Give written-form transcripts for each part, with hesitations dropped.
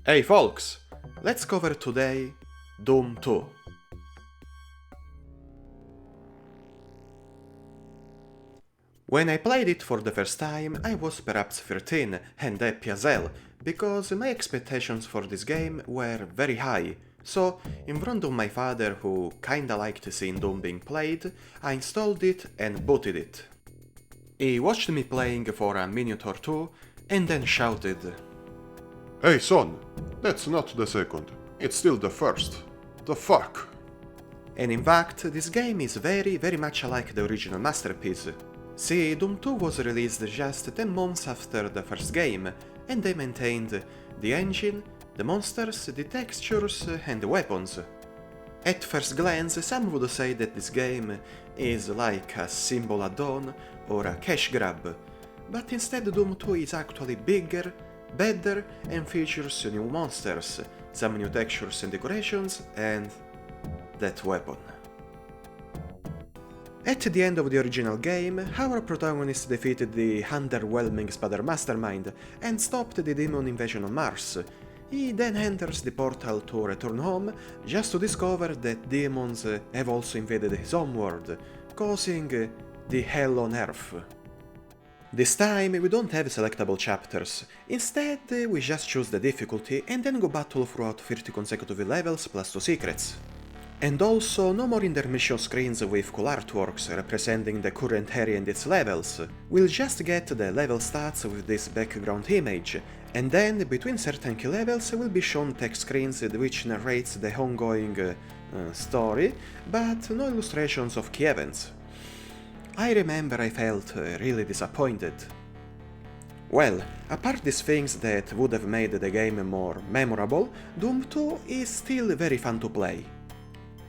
Hey folks, let's cover today Doom 2. When I played it for the first time, I was perhaps 13 and happy as hell, because my expectations for this game were very high. So, in front of my father, who kinda liked seeing Doom being played, I installed it and booted it. He watched me playing for a minute or two, and then shouted, Hey son, that's not the second, it's still the first. The fuck? And in fact, this game is very much like the original masterpiece. See, Doom 2 was released just 10 months after the first game, and they maintained the engine, the monsters, the textures, and the weapons. At first glance, some would say that this game is like a simple add-on or a cash grab, but instead Doom 2 is actually bigger, better, and features new monsters, some new textures and decorations, and that weapon. At the end of the original game, our protagonist defeated the underwhelming Spider Mastermind and stopped the demon invasion on Mars. He then enters the portal to return home, just to discover that demons have also invaded his homeworld, causing the hell on Earth. This time we don't have selectable chapters, instead we just choose the difficulty and then go battle throughout 30 consecutive levels plus 2 secrets. And also no more intermission screens with cool artworks representing the current area and its levels. We'll just get the level stats with this background image, and then between certain key levels will be shown text screens which narrates the ongoing story, but no illustrations of key events. I remember I felt really disappointed. Well, apart these things that would have made the game more memorable, Doom 2 is still very fun to play.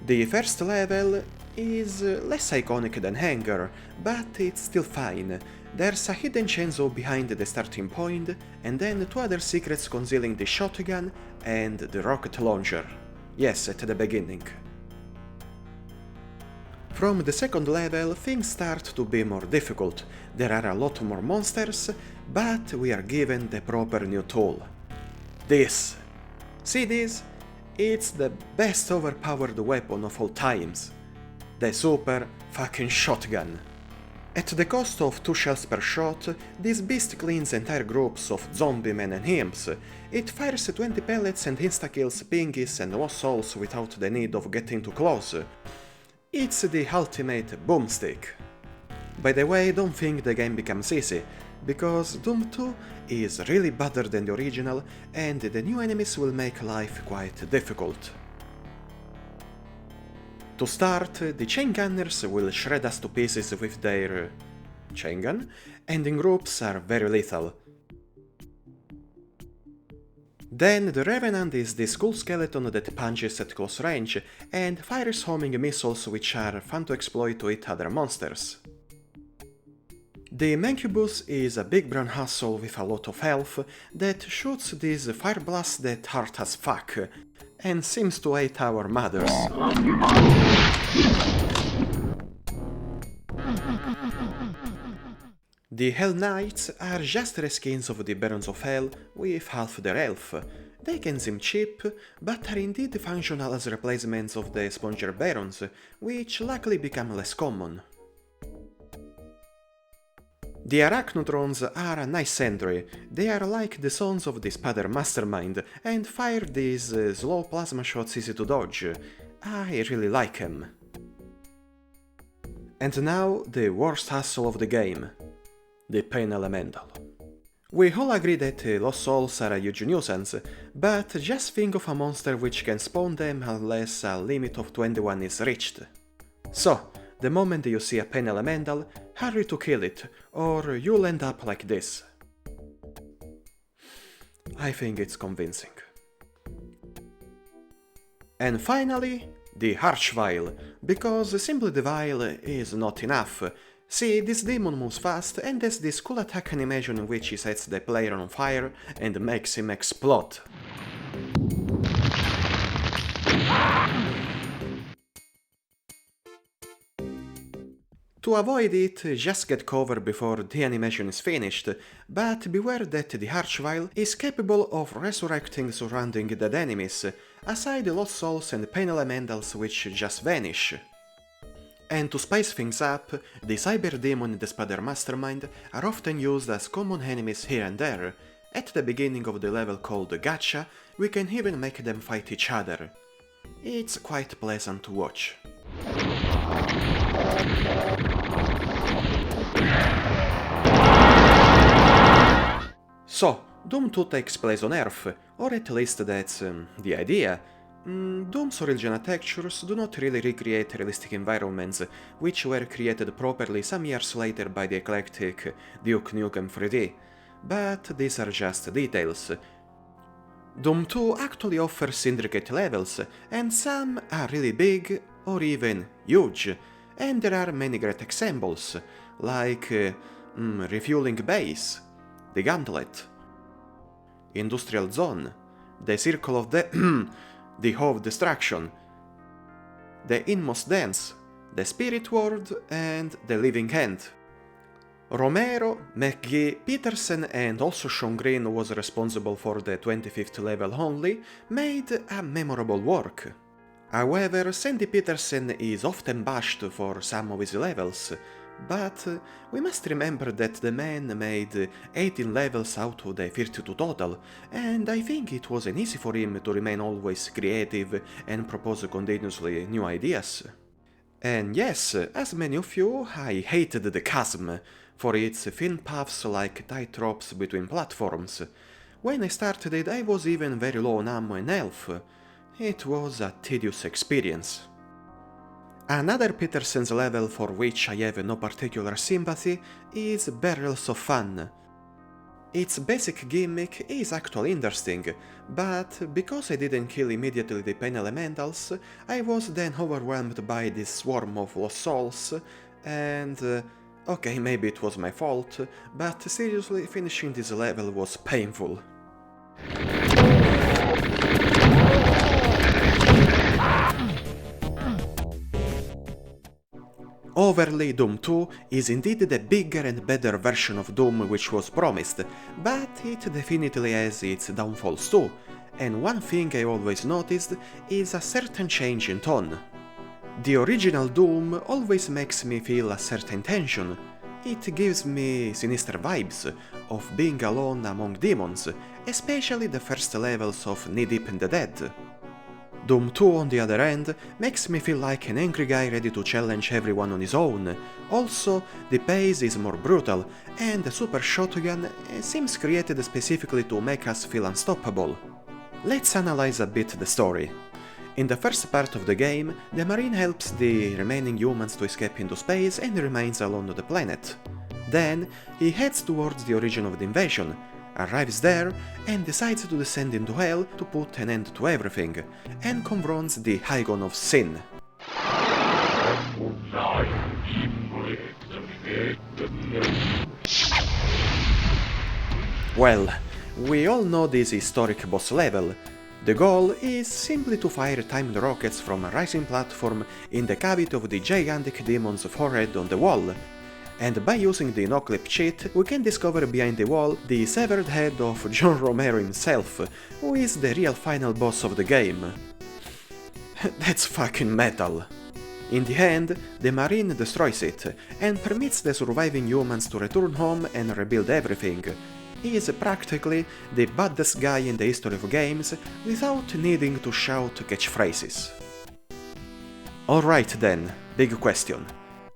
The first level is less iconic than Hangar, but it's still fine. There's a hidden chainsaw behind the starting point, and then 2 other secrets concealing the shotgun and the rocket launcher. Yes, at the beginning. From the second level, things start to be more difficult. There are a lot more monsters, but we are given the proper new tool. This. See this? It's the best overpowered weapon of all times. The super fucking shotgun. At the cost of 2 shells per shot, this beast cleans entire groups of zombie men and imps. It fires 20 pellets and insta-kills pingies and lost souls without the need of getting too close. It's the ultimate boomstick. By the way, don't think the game becomes easy, because Doom 2 is really better than the original, and the new enemies will make life quite difficult. To start, the chain gunners will shred us to pieces with their chain gun, and in groups are very lethal. Then the Revenant is this cool skeleton that punches at close range and fires homing missiles which are fun to exploit to hit other monsters. The Mancubus is a big brown asshole with a lot of health that shoots these fire blasts that hurt as fuck, and seems to hate our mothers. The Hell Knights are just reskins of the Barons of Hell with half their health. They can seem cheap, but are indeed functional as replacements of the Sponger Barons, which luckily become less common. The Arachnotrons are a nice entry. They are like the sons of the Spider Mastermind and fire these slow plasma shots easy to dodge. I really like them. And now the worst hassle of the game. The Pain Elemental. We all agree that lost souls are a huge nuisance, but just think of a monster which can spawn them unless a limit of 21 is reached. So, the moment you see a Pain Elemental, hurry to kill it, or you'll end up like this. I think it's convincing. And finally, the Archvile, because simply the Vile is not enough. See, this demon moves fast and has this cool attack animation in which he sets the player on fire and makes him explode. To avoid it, just get cover before the animation is finished, but beware that the Archvile is capable of resurrecting surrounding dead enemies, aside the lost souls and pain elementals which just vanish. And to spice things up, the Cyber Demon and the Spider Mastermind are often used as common enemies here and there. At the beginning of the level called Gacha, we can even make them fight each other. It's quite pleasant to watch. So, Doom 2 takes place on Earth, or at least that's the idea. Doom's original textures do not really recreate realistic environments, which were created properly some years later by the eclectic Duke Nukem 3D, but these are just details. Doom 2 actually offers intricate levels, and some are really big or even huge, and there are many great examples, like Refueling Base, the Gauntlet, Industrial Zone, the Circle of the Hoe of Destruction, the Inmost Dance, the Spirit World, and the Living End. Romero, McGee, Peterson and also Sean Green was responsible for the 25th level only, made a memorable work. However, Sandy Peterson is often bashed for some of his levels, but we must remember that the man made 18 levels out of the 32 total, and I think it wasn't easy for him to remain always creative and propose continuously new ideas. And yes, as many of you, I hated the Chasm, for its thin paths like tightropes between platforms. When I started it, I was even very low on ammo and health. It was a tedious experience. Another Peterson's level for which I have no particular sympathy is Barrels of Fun. Its basic gimmick is actually interesting, but because I didn't kill immediately the pain elementals, I was then overwhelmed by this swarm of lost souls, and okay, maybe it was my fault, but seriously, finishing this level was painful. Overly, Doom 2 is indeed the bigger and better version of Doom which was promised, but it definitely has its downfalls too, and one thing I always noticed is a certain change in tone. The original Doom always makes me feel a certain tension. It gives me sinister vibes of being alone among demons, especially the first levels of Knee Deep in the Dead. Doom 2, on the other hand, makes me feel like an angry guy ready to challenge everyone on his own. Also, the pace is more brutal, and the super shotgun seems created specifically to make us feel unstoppable. Let's analyze a bit the story. In the first part of the game, the Marine helps the remaining humans to escape into space and remains alone on the planet. Then, he heads towards the origin of the invasion, arrives there, and decides to descend into hell to put an end to everything, and confronts the Icon of Sin. Well, we all know this historic boss level. The goal is simply to fire timed rockets from a rising platform in the cavity of the gigantic demon's forehead on the wall, and by using the no-clip cheat, we can discover behind the wall the severed head of John Romero himself, who is the real final boss of the game. That's fucking metal. In the end, the Marine destroys it, and permits the surviving humans to return home and rebuild everything. He is practically the baddest guy in the history of games, without needing to shout catchphrases. Alright then, big question.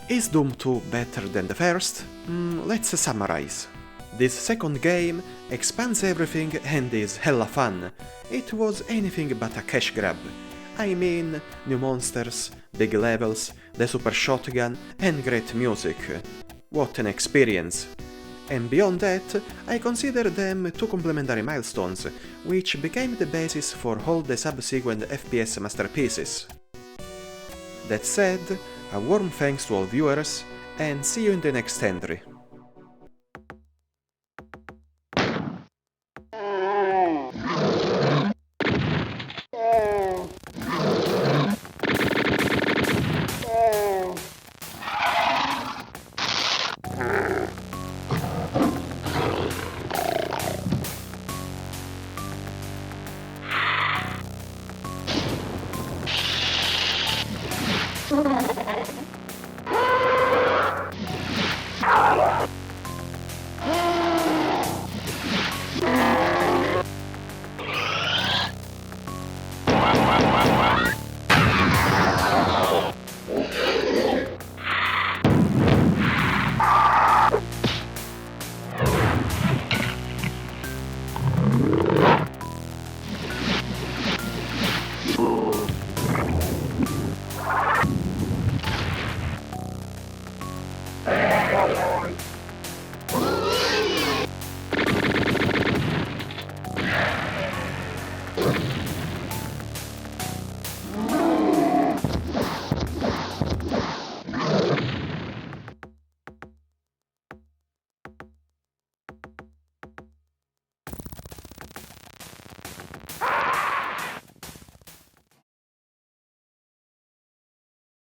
Is Doom 2 better than the first? Let's summarize. This second game expands everything and is hella fun. It was anything but a cash grab. I mean, new monsters, big levels, the super shotgun, and great music. What an experience! And beyond that, I consider them two complementary milestones, which became the basis for all the subsequent FPS masterpieces. That said, a warm thanks to all viewers, and see you in the next entry.